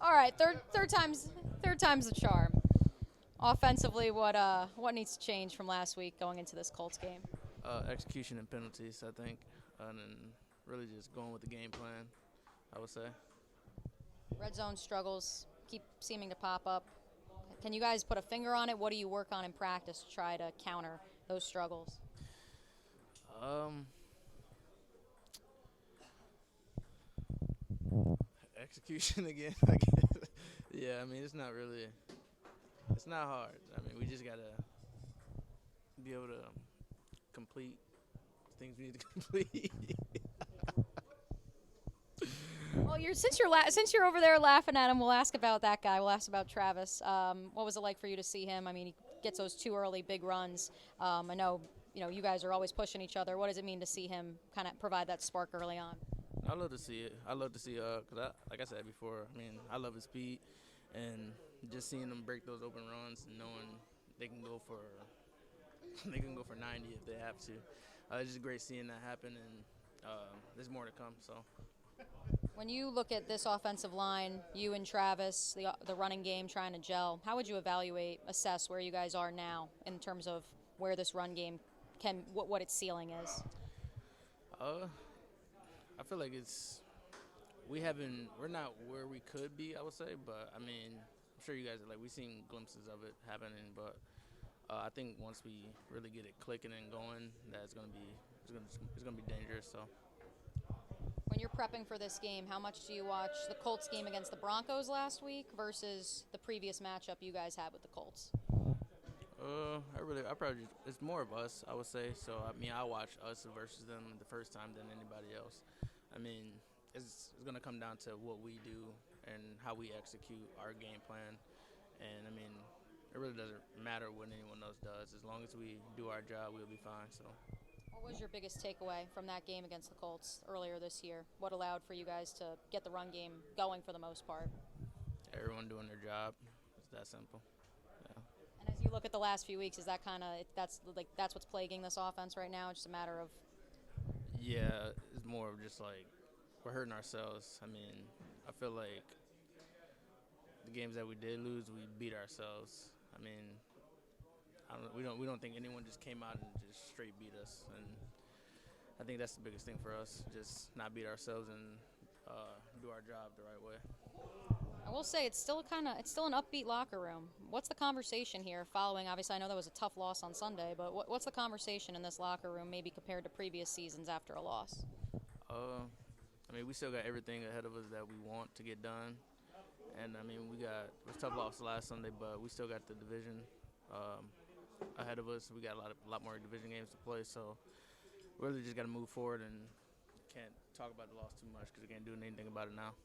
All right, third time's the charm. Offensively, what needs to change from last week going into this Colts game? Execution and penalties, I think, and then really just going with the game plan, I would say. Red zone struggles keep seeming to pop up. Can you guys put a finger on it? What do you work on in practice to try to counter those struggles? Um, Execution again, I guess. Yeah, I mean, it's not hard. I mean, we just got to be able to complete things we need to complete. Well, since you're over there laughing at him, we'll ask about that guy. We'll ask about Travis. What was it like for you to see him? I mean, he gets those two early big runs. I know you guys are always pushing each other. What does it mean to see him kind of provide that spark early on? I love to see it. I love to see, cause like I said before, I mean, I love his speed, and just seeing him break those open runs and knowing they can go for they can go for 90 if they have to. It's just great seeing that happen, and there's more to come. So When you look at this offensive line, you and Travis, the running game trying to gel, how would you assess where you guys are now in terms of where this run game what its ceiling is? uh, I feel like we're not where we could be, I would say, but I mean, I'm sure you guys are we've seen glimpses of it happening, but I think once we really get it clicking and going, that it's gonna be dangerous. So. When you're prepping for this game, how much do you watch the Colts game against the Broncos last week versus the previous matchup you guys had with the Colts? It's more of us, I would say. So I mean, I watch us versus them the first time than anybody else. I mean, it's gonna come down to what we do and how we execute our game plan. And I mean, it really doesn't matter what anyone else does. As long as we do our job, we'll be fine. So. What was your biggest takeaway from that game against the Colts earlier this year? What allowed for you guys to get the run game going for the most part? Everyone doing their job. It's that simple. Yeah. And as you look at the last few weeks, is that that's what's plaguing this offense right now? It's just a matter of Yeah, it's more of just we're hurting ourselves. I mean, I feel like the games that we did lose, we beat ourselves. I mean, we don't think anyone just came out and just straight beat us, and I think that's the biggest thing for us, just not beat ourselves and do our job the right way. I will say it's still an upbeat locker room. What's the conversation here following? Obviously, I know that was a tough loss on Sunday, but what's the conversation in this locker room, maybe compared to previous seasons after a loss? I mean, we still got everything ahead of us that we want to get done, and I mean, it was a tough loss last Sunday, but we still got the division ahead of us. We got a lot more division games to play, so we really just got to move forward and can't talk about the loss too much because we can't do anything about it now.